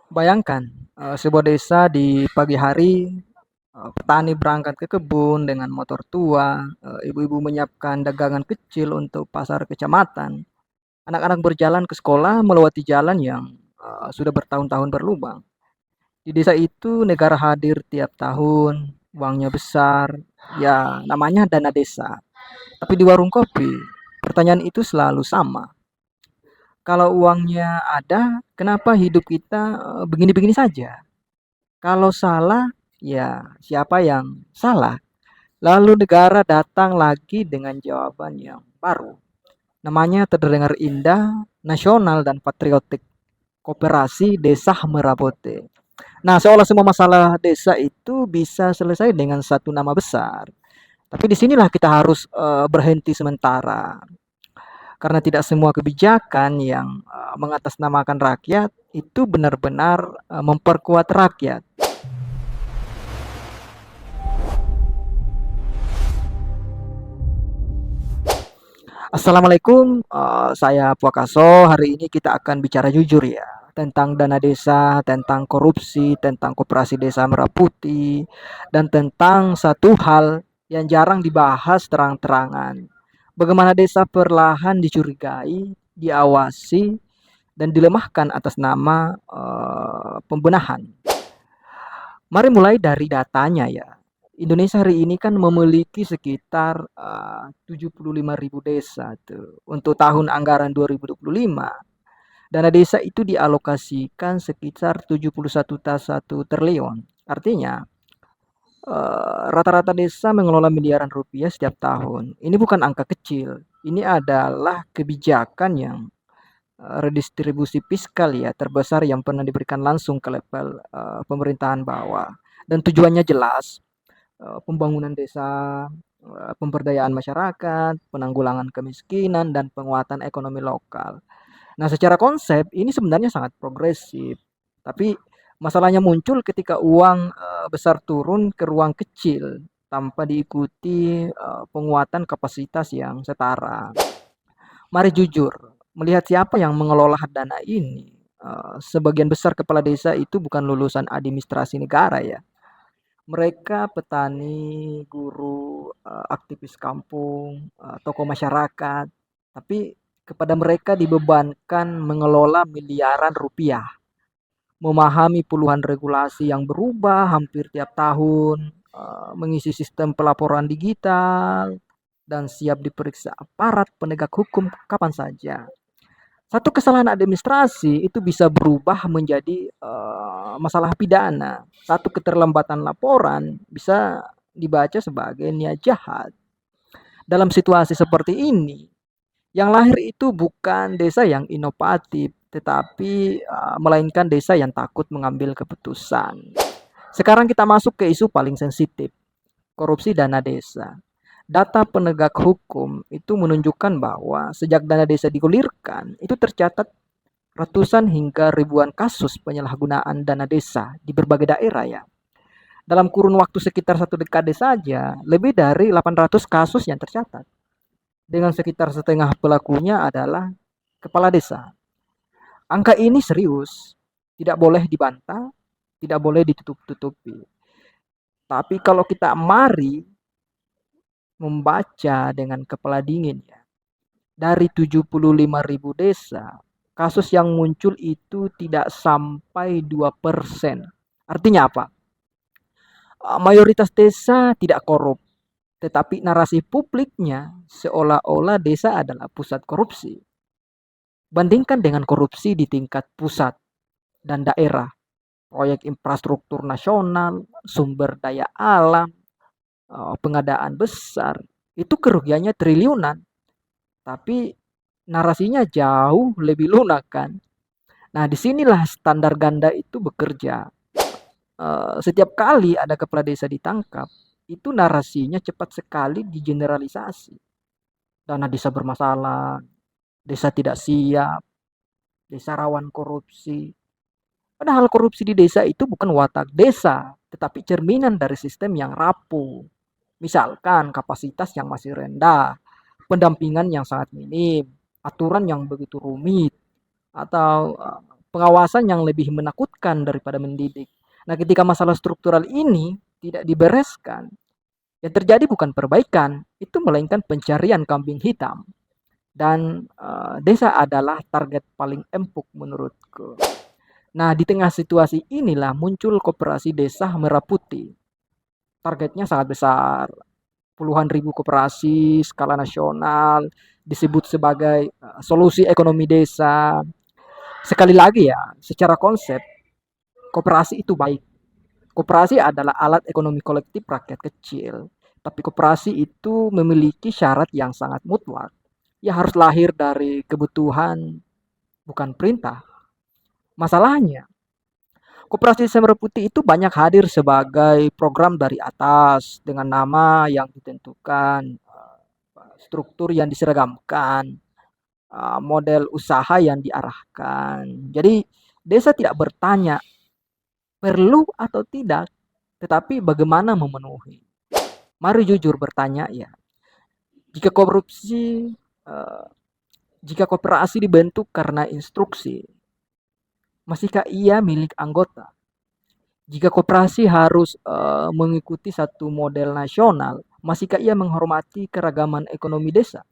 Bayangkan, sebuah desa di pagi hari, petani berangkat ke kebun dengan motor tua, ibu-ibu menyiapkan dagangan kecil untuk pasar kecamatan, anak-anak berjalan ke sekolah melewati jalan yang sudah bertahun-tahun berlubang. Di desa itu negara hadir tiap tahun, uangnya besar, ya namanya dana desa. Tapi di warung kopi, pertanyaan itu selalu sama. Kalau uangnya ada, kenapa hidup kita begini-begini saja? Kalau salah, ya siapa yang salah? Lalu negara datang lagi dengan jawaban yang baru. Namanya terdengar indah, nasional dan patriotik. Koperasi Desa Merabote. Nah, seolah semua masalah desa itu bisa selesai dengan satu nama besar. Tapi disinilah kita harus berhenti sementara. Karena tidak semua kebijakan yang mengatasnamakan rakyat itu benar-benar memperkuat rakyat. Assalamualaikum, saya Puakaso. Hari ini kita akan bicara jujur ya tentang dana desa, tentang korupsi, tentang koperasi desa Merah Putih, dan tentang satu hal yang jarang dibahas terang-terangan. Bagaimana desa perlahan dicurigai, diawasi, dan dilemahkan atas nama pembenahan. Mari mulai dari datanya ya. Indonesia hari ini kan memiliki sekitar 75.000 desa tuh. Untuk tahun anggaran 2025, dana desa itu dialokasikan sekitar 71,1 triliun. Artinya, rata-rata desa mengelola miliaran rupiah setiap tahun. Ini bukan angka kecil. Ini adalah kebijakan yang redistribusi fiskal ya terbesar yang pernah diberikan langsung ke level pemerintahan bawah. Dan tujuannya jelas, pembangunan desa, pemberdayaan masyarakat, penanggulangan kemiskinan, dan penguatan ekonomi lokal. Nah, secara konsep ini sebenarnya sangat progresif, tapi masalahnya muncul ketika uang besar turun ke ruang kecil tanpa diikuti penguatan kapasitas yang setara. Mari jujur, melihat siapa yang mengelola dana ini. Sebagian besar kepala desa itu bukan lulusan administrasi negara ya. Mereka petani, guru, aktivis kampung, tokoh masyarakat. Tapi kepada mereka dibebankan mengelola miliaran rupiah, memahami puluhan regulasi yang berubah hampir tiap tahun, mengisi sistem pelaporan digital, dan siap diperiksa aparat penegak hukum kapan saja. Satu kesalahan administrasi itu bisa berubah menjadi masalah pidana. Satu keterlambatan laporan bisa dibaca sebagai niat jahat. Dalam situasi seperti ini, yang lahir itu bukan desa yang inovatif, tetapi melainkan desa yang takut mengambil keputusan. Sekarang kita masuk ke isu paling sensitif, korupsi dana desa. Data penegak hukum itu menunjukkan bahwa sejak dana desa digulirkan, itu tercatat ratusan hingga ribuan kasus penyalahgunaan dana desa di berbagai daerah ya. Dalam kurun waktu sekitar satu dekade saja, lebih dari 800 kasus yang tercatat. Dengan sekitar setengah pelakunya adalah kepala desa. Angka ini serius, tidak boleh dibantah, tidak boleh ditutup-tutupi. Tapi kalau kita mari membaca dengan kepala dingin ya, dari 75.000 desa, kasus yang muncul itu tidak sampai 2%. Artinya apa? Mayoritas desa tidak korup, tetapi narasi publiknya seolah-olah desa adalah pusat korupsi. Bandingkan dengan korupsi di tingkat pusat dan daerah, proyek infrastruktur nasional, sumber daya alam, pengadaan besar, itu kerugiannya triliunan, tapi narasinya jauh lebih lunak kan. Nah, disinilah standar ganda itu bekerja. Setiap kali ada kepala desa ditangkap, itu narasinya cepat sekali digeneralisasi. Dana desa bermasalah, desa tidak siap, desa rawan korupsi. Padahal korupsi di desa itu bukan watak desa, tetapi cerminan dari sistem yang rapuh. Misalkan kapasitas yang masih rendah, pendampingan yang sangat minim, aturan yang begitu rumit, atau pengawasan yang lebih menakutkan daripada mendidik. Nah, ketika masalah struktural ini tidak dibereskan, yang terjadi bukan perbaikan, itu melainkan pencarian kambing hitam. Dan desa adalah target paling empuk menurutku. Nah, di tengah situasi inilah muncul koperasi desa Merah Putih. Targetnya sangat besar, puluhan ribu koperasi skala nasional, disebut sebagai solusi ekonomi desa. Sekali lagi ya, secara konsep, koperasi itu baik. Koperasi adalah alat ekonomi kolektif rakyat kecil. Tapi koperasi itu memiliki syarat yang sangat mutlak. Ya harus lahir dari kebutuhan, bukan perintah. Masalahnya, koperasi Desa Merah Putih itu banyak hadir sebagai program dari atas dengan nama yang ditentukan, struktur yang diseragamkan, model usaha yang diarahkan. Jadi desa tidak bertanya perlu atau tidak, tetapi bagaimana memenuhi. Mari jujur bertanya ya. Jika korupsi, eh, jika koperasi dibentuk karena instruksi, masihkah ia milik anggota? Jika koperasi harus mengikuti satu model nasional, masihkah ia menghormati keragaman ekonomi desa?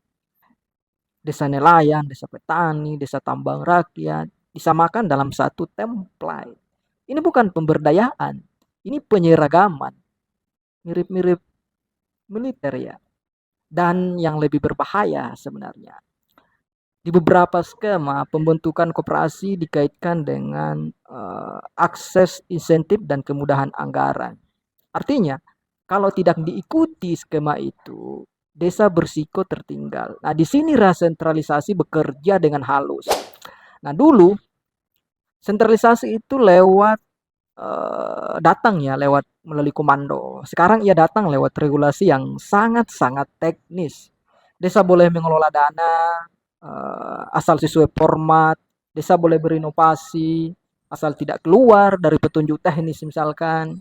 Desa nelayan, desa petani, desa tambang rakyat, disamakan dalam satu template. Ini bukan pemberdayaan, ini penyeragaman. Mirip-mirip militer ya. Dan yang lebih berbahaya sebenarnya, di beberapa skema pembentukan koperasi dikaitkan dengan akses insentif dan kemudahan anggaran. Artinya, kalau tidak diikuti skema itu, desa bersiko tertinggal. Nah, di sini sentralisasi bekerja dengan halus. Nah, dulu sentralisasi itu lewat datang ya, lewat melalui komando. Sekarang ia datang lewat regulasi yang sangat-sangat teknis. Desa boleh mengelola dana asal sesuai format. Desa boleh berinovasi asal tidak keluar dari petunjuk teknis misalkan.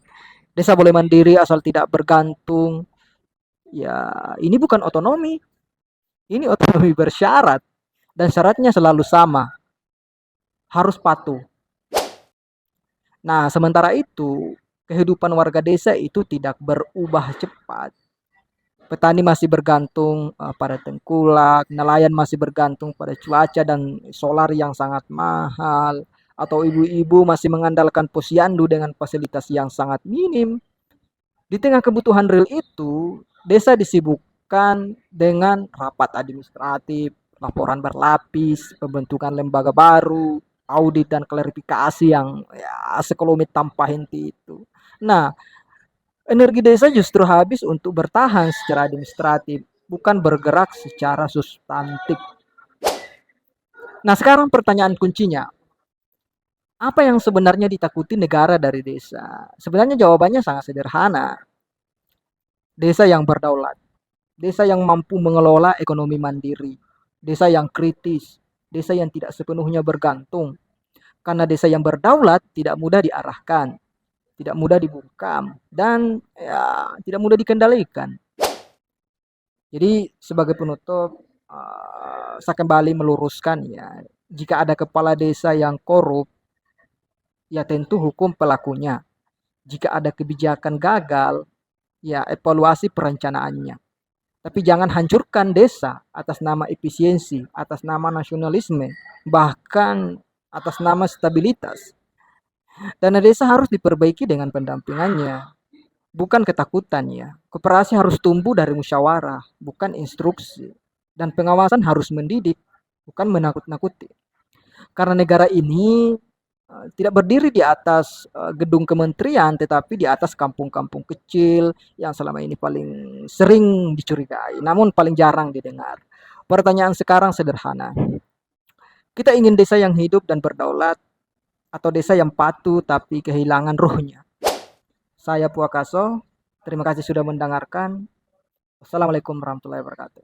Desa boleh mandiri asal tidak bergantung. Ya, ini bukan otonomi. Ini otonomi bersyarat. Dan syaratnya selalu sama. Harus patuh. Nah, sementara itu, kehidupan warga desa itu tidak berubah cepat. Petani masih bergantung pada tengkulak, nelayan masih bergantung pada cuaca dan solar yang sangat mahal, atau ibu-ibu masih mengandalkan posyandu dengan fasilitas yang sangat minim. Di tengah kebutuhan real itu, desa disibukkan dengan rapat administratif, laporan berlapis, pembentukan lembaga baru, audit dan klarifikasi yang ya sekelumit tanpa henti itu. Nah, energi desa justru habis untuk bertahan secara administratif, bukan bergerak secara substantif. Nah, sekarang pertanyaan kuncinya, apa yang sebenarnya ditakuti negara dari desa? Sebenarnya jawabannya sangat sederhana. Desa yang berdaulat, desa yang mampu mengelola ekonomi mandiri, desa yang kritis, desa yang tidak sepenuhnya bergantung. Karena desa yang berdaulat tidak mudah diarahkan, tidak mudah dibungkam, dan ya, tidak mudah dikendalikan. Jadi sebagai penutup, saya kembali meluruskan ya, jika ada kepala desa yang korup, ya tentu hukum pelakunya. Jika ada kebijakan gagal, ya evaluasi perencanaannya. Tapi jangan hancurkan desa atas nama efisiensi, atas nama nasionalisme, bahkan atas nama stabilitas. Dana desa harus diperbaiki dengan pendampingannya, bukan ketakutannya. Koperasi harus tumbuh dari musyawarah, bukan instruksi. Dan pengawasan harus mendidik, bukan menakut-nakuti. Karena negara ini tidak berdiri di atas gedung kementerian, tetapi di atas kampung-kampung kecil yang selama ini paling sering dicurigai, namun paling jarang didengar. Pertanyaan sekarang sederhana. Kita ingin desa yang hidup dan berdaulat, atau desa yang patuh tapi kehilangan ruhnya? Saya Puakaso, terima kasih sudah mendengarkan. Wassalamualaikum warahmatullahi wabarakatuh.